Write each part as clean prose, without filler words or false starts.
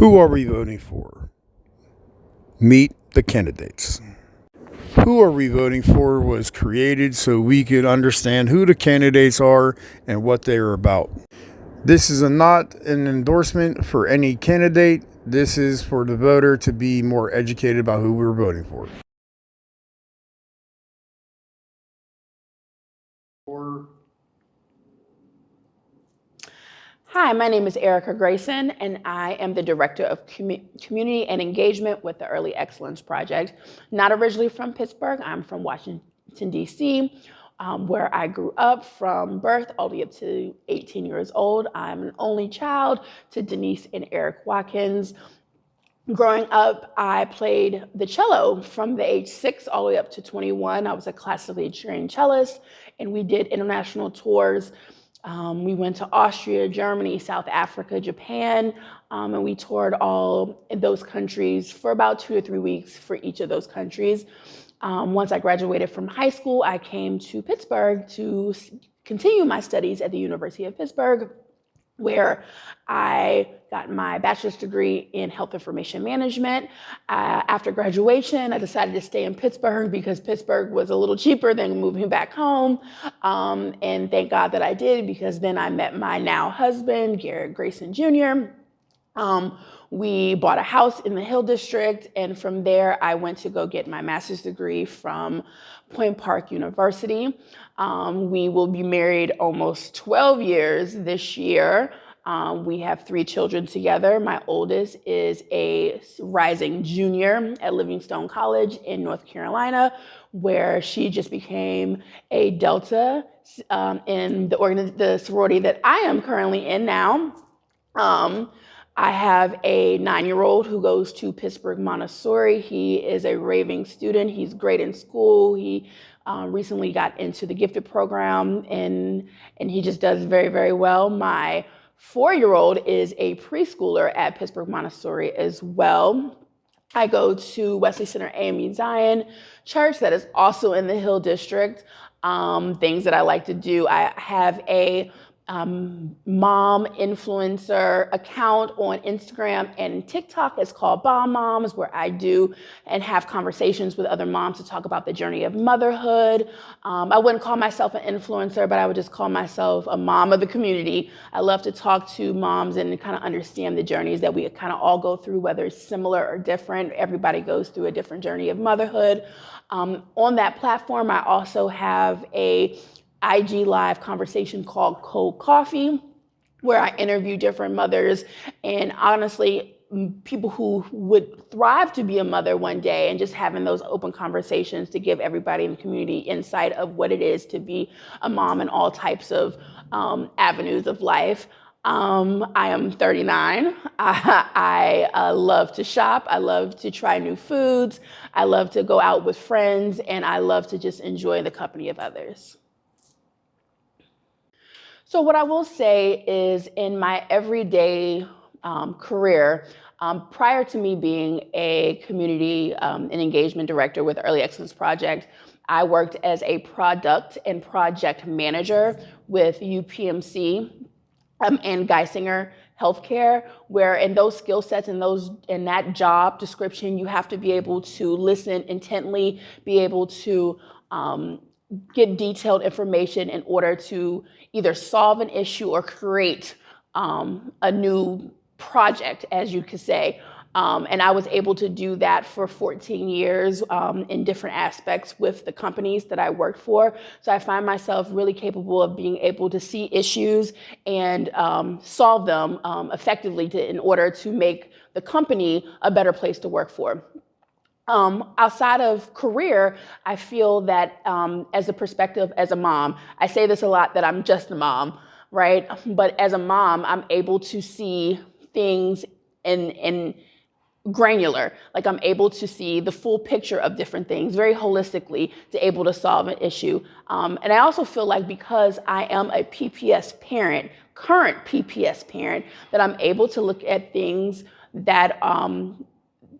Who are we voting for? Meet the candidates. Who Are We Voting For was created so we could understand who the candidates are and what they are about. This is not an endorsement for any candidate. This is for the voter to be more educated about who we're voting for. Hi, my name is Erikka Grayson, and I am the Director of Community and Engagement with the Early Excellence Project. Not originally from Pittsburgh, I'm from Washington, D.C., where I grew up from birth all the way up to 18 years old. I'm an only child to Denise and Eric Watkins. Growing up, I played the cello from the age 6 all the way up to 21. I was a classically trained cellist, and we did international tours. We went to Austria, Germany, South Africa, Japan, and we toured all in those countries for about 2 or 3 weeks for each of those countries. Once I graduated from high school, I came to Pittsburgh to continue my studies at the University of Pittsburgh, where I got my bachelor's degree in health information management. After graduation, I decided to stay in Pittsburgh because Pittsburgh was a little cheaper than moving back home. And thank God that I did, because then I met my now husband, Grayson Jr. We bought a house in the Hill District, and from there I went to go get my master's degree from Point Park University. We will be married almost 12 years this year. We have 3 children together. My oldest is a rising junior at Livingstone College in North Carolina, where she just became a Delta in the sorority that I am currently in now. I have a 9-year-old who goes to Pittsburgh Montessori. He is a raving student. He's great in school. He recently got into the gifted program, and he just does very, very well. My 4-year-old is a preschooler at Pittsburgh Montessori as well. I go to Wesley Center AME Zion Church that is also in the Hill District. Things that I like to do, I have a mom influencer account on Instagram and TikTok. It's called Bomb Moms, where I do and have conversations with other moms to talk about the journey of motherhood. I wouldn't call myself an influencer, but I would just call myself a mom of the community. I love to talk to moms and kind of understand the journeys that we kind of all go through, whether it's similar or different. Everybody goes through a different journey of motherhood. On that platform, I also have a IG live conversation called Cold Coffee, where I interview different mothers and honestly people who would thrive to be a mother one day, and just having those open conversations to give everybody in the community insight of what it is to be a mom in all types of avenues of life. I am 39. I love to shop. I love to try new foods. I love to go out with friends, and I love to just enjoy the company of others. So what I will say is, in my everyday career, prior to me being a community and engagement director with Early Excellence Project, I worked as a product and project manager with UPMC and Geisinger Healthcare, where in those skill sets and in that job description, you have to be able to listen intently, be able to get detailed information in order to either solve an issue or create a new project, as you could say. And I was able to do that for 14 years in different aspects with the companies that I worked for. So I find myself really capable of being able to see issues and solve them effectively in order to make the company a better place to work for. Outside of career, I feel that as a perspective as a mom, I say this a lot, that I'm just a mom, right? But as a mom, I'm able to see things in granular, like I'm able to see the full picture of different things very holistically to able to solve an issue. And I also feel like, because I am a PPS parent, current PPS parent, that I'm able to look at things that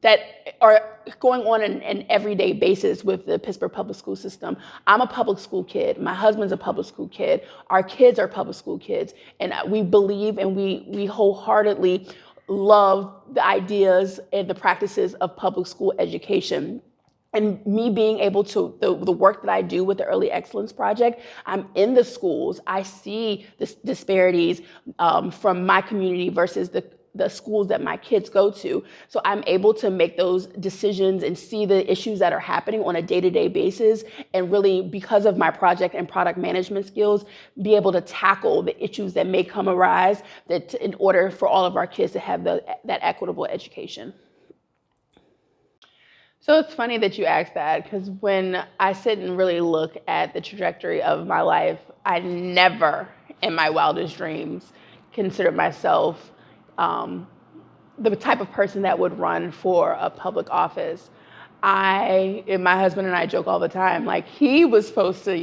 that are going on an everyday basis with the Pittsburgh public school system. I'm a public school kid. My husband's a public school kid. Our kids are public school kids. And we believe and we wholeheartedly love the ideas and the practices of public school education. And me being able to, the work that I do with the Early Excellence Project, I'm in the schools. I see the disparities from my community versus the schools that my kids go to. So I'm able to make those decisions and see the issues that are happening on a day-to-day basis, and really, because of my project and product management skills, be able to tackle the issues that may come arise that in order for all of our kids to have that equitable education. So it's funny that you asked that, because when I sit and really look at the trajectory of my life, I never in my wildest dreams considered myself the type of person that would run for a public office. And my husband and I joke all the time, like, he was supposed to,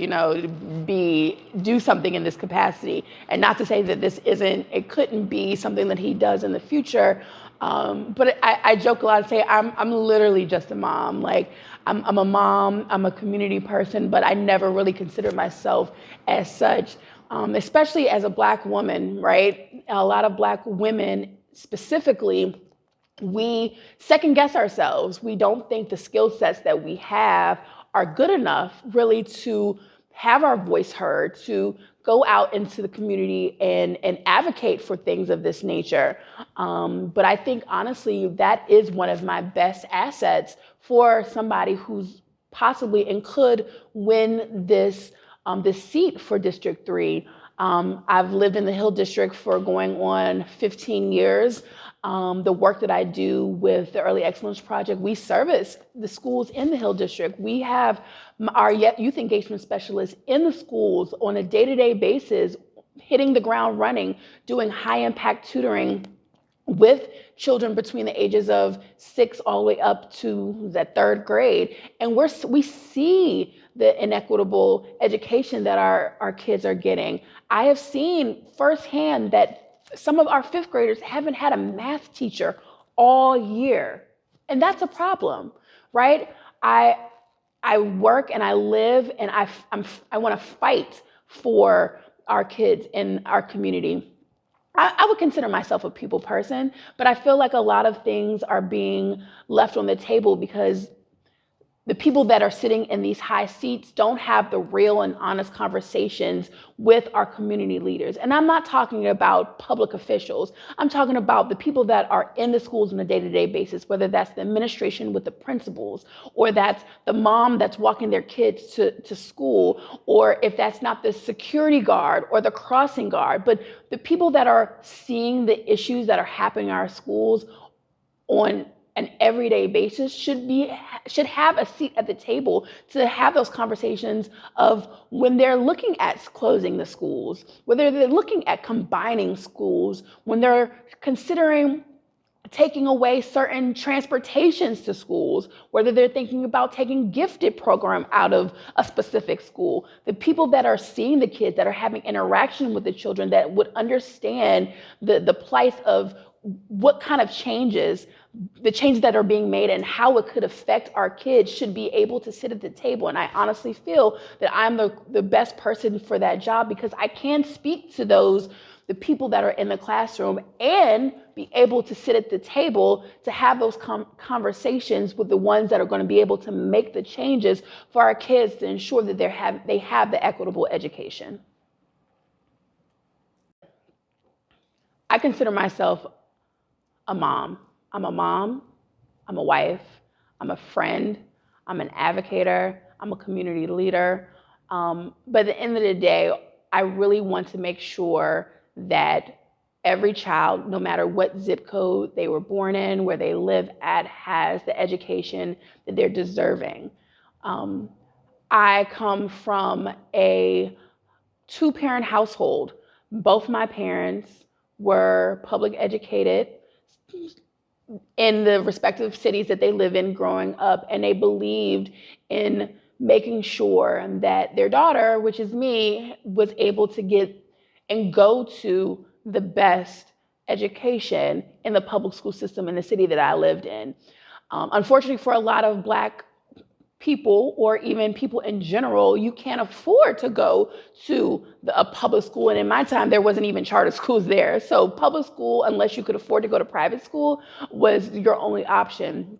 do something in this capacity. And not to say that it couldn't be something that he does in the future. But I joke a lot and say, I'm literally just a mom. Like, I'm a mom, I'm a community person, but I never really considered myself as such, especially as a Black woman, right? A lot of Black women specifically, we second guess ourselves. We don't think the skill sets that we have are good enough really to have our voice heard, to go out into the community and advocate for things of this nature. But I think, honestly, that is one of my best assets for somebody who's possibly and could win this seat for District 3. I've lived in the Hill District for going on 15 years. The work that I do with the Early Excellence Project, we service the schools in the Hill District. We have our youth engagement specialists in the schools on a day-to-day basis, hitting the ground running, doing high-impact tutoring with children between the ages of 6 all the way up to that 3rd grade. And we see the inequitable education that our kids are getting. I have seen firsthand that some of our 5th graders haven't had a math teacher all year. And that's a problem, right? I work and I live and I want to fight for our kids in our community. I would consider myself a people person, but I feel like a lot of things are being left on the table because the people that are sitting in these high seats don't have the real and honest conversations with our community leaders. And I'm not talking about public officials. I'm talking about the people that are in the schools on a day-to-day basis, whether that's the administration with the principals, or that's the mom that's walking their kids to school, or if that's not the security guard or the crossing guard, but the people that are seeing the issues that are happening in our schools on an everyday basis should have a seat at the table to have those conversations of when they're looking at closing the schools, whether they're looking at combining schools, when they're considering taking away certain transportations to schools, whether they're thinking about taking gifted program out of a specific school. The people that are seeing the kids, that are having interaction with the children, that would understand the plight of what kind of changes, the changes that are being made and how it could affect our kids, should be able to sit at the table. And I honestly feel that I'm the best person for that job, because I can speak to the people that are in the classroom and be able to sit at the table to have those conversations with the ones that are going to be able to make the changes for our kids to ensure that they have the equitable education. I consider myself a mom. I'm a mom, I'm a wife, I'm a friend, I'm an advocator, I'm a community leader. But at the end of the day, I really want to make sure that every child, no matter what zip code they were born in, where they live at, has the education that they're deserving. I come from a 2-parent household. Both my parents were public educated in the respective cities that they live in growing up, and they believed in making sure that their daughter, which is me, was able to get and go to the best education in the public school system in the city that I lived in. Unfortunately, for a lot of Black people, or even people in general, you can't afford to go to a public school. And in my time, there wasn't even charter schools there. So public school, unless you could afford to go to private school, was your only option.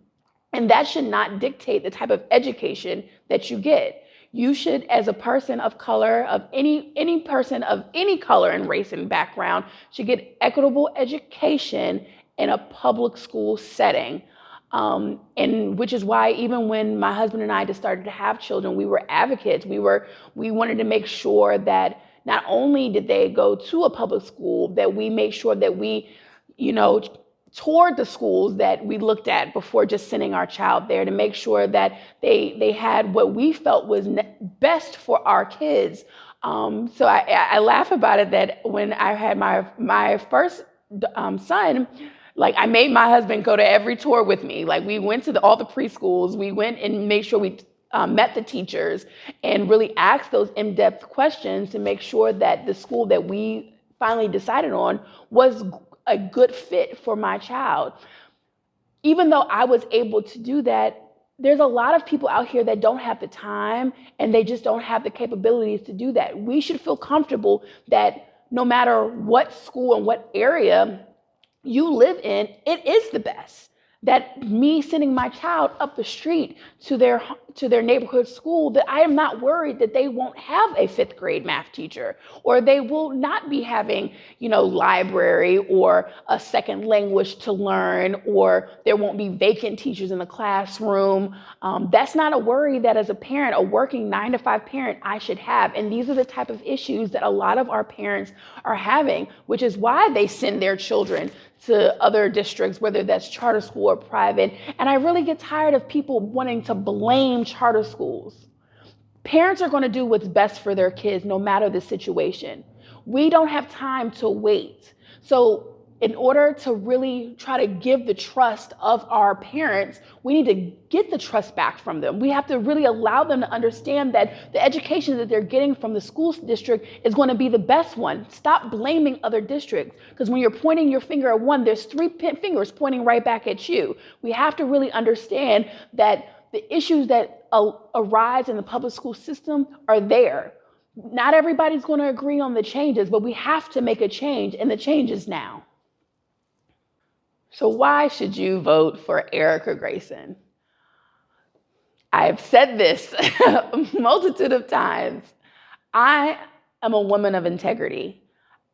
And that should not dictate the type of education that you get. You should, as a person of color, of any person of any color and race and background, should get equitable education in a public school setting. And which is why even when my husband and I just started to have children, we were advocates. We wanted to make sure that not only did they go to a public school, that we make sure that we, toured the schools that we looked at before just sending our child there, to make sure that they had what we felt was best for our kids. So I laugh about it, that when I had my first son, like, I made my husband go to every tour with me. Like, we went to all the preschools. We went and made sure we met the teachers and really asked those in-depth questions to make sure that the school that we finally decided on was a good fit for my child. Even though I was able to do that, there's a lot of people out here that don't have the time, and they just don't have the capabilities to do that. We should feel comfortable that no matter what school and what area you live in, it is the best. That me sending my child up the street to their neighborhood school, that I am not worried that they won't have a 5th grade math teacher, or they will not be having, library or a second language to learn, or there won't be vacant teachers in the classroom. That's not a worry that, as a parent, a working 9-to-5 parent, I should have. And these are the type of issues that a lot of our parents are having, which is why they send their children to other districts, whether that's charter school or private. And I really get tired of people wanting to blame charter schools. Parents are going to do what's best for their kids, no matter the situation. We don't have time to wait. So in order to really try to give the trust of our parents, we need to get the trust back from them. We have to really allow them to understand that the education that they're getting from the school district is going to be the best one. Stop blaming other districts, because when you're pointing your finger at one, there's 3 fingers pointing right back at you. We have to really understand that the issues that arise in the public school system are there. Not everybody's going to agree on the changes, but we have to make a change, and the change is now. So why should you vote for Erikka Grayson? I've said this a multitude of times. I am a woman of integrity.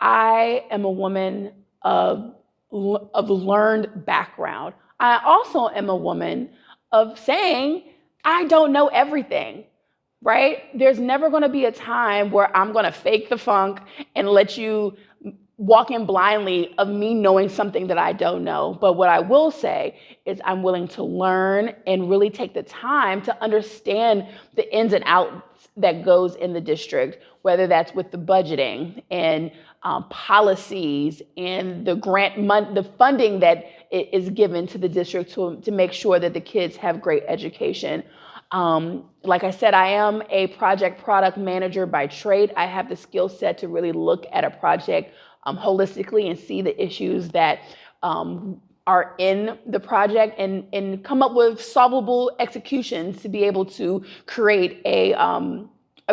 I am a woman of learned background. I also am a woman of saying, I don't know everything, right? There's never going to be a time where I'm going to fake the funk and let you walk in blindly of me knowing something that I don't know. But what I will say is I'm willing to learn and really take the time to understand the ins and outs that goes in the district, whether that's with the budgeting and policies and the the funding that is given to the district to make sure that the kids have great education. Like I said, I am a product manager by trade. I have the skill set to really look at a project holistically and see the issues that are in the project and come up with solvable executions to be able to create a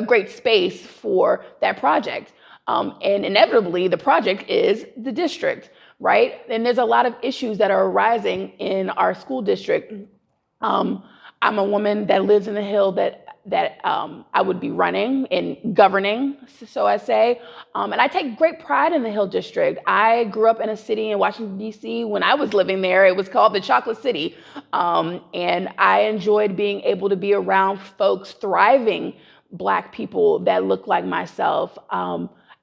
great space for that project. And inevitably, the project is the district, right? And there's a lot of issues that are arising in our school district. I'm a woman that lives in the Hill that I would be running and governing, so I say. And I take great pride in the Hill District. I grew up in a city in Washington, D.C. When I was living there, it was called the Chocolate City. And I enjoyed being able to be around folks, thriving Black people that look like myself.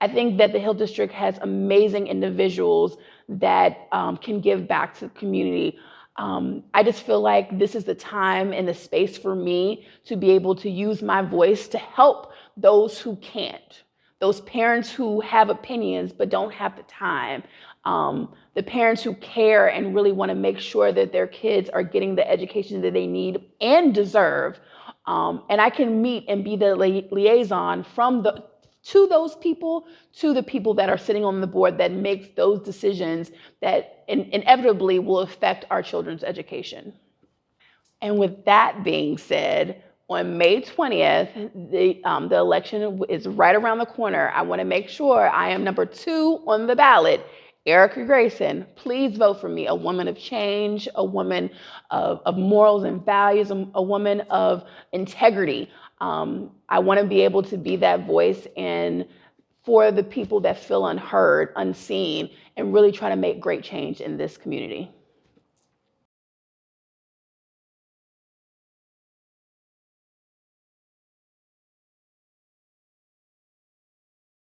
I think that the Hill District has amazing individuals that can give back to the community. I just feel like this is the time and the space for me to be able to use my voice to help those who can't, those parents who have opinions but don't have the time, the parents who care and really want to make sure that their kids are getting the education that they need and deserve. And I can meet and be the liaison to those people, to the people that are sitting on the board that makes those decisions that inevitably will affect our children's education. And with that being said, on May 20th, the election is right around the corner. I want to make sure I am number 2 on the ballot. Erikka Grayson, please vote for me, a woman of change, a woman of morals and values, a woman of integrity. I want to be able to be that voice and for the people that feel unheard, unseen, and really try to make great change in this community.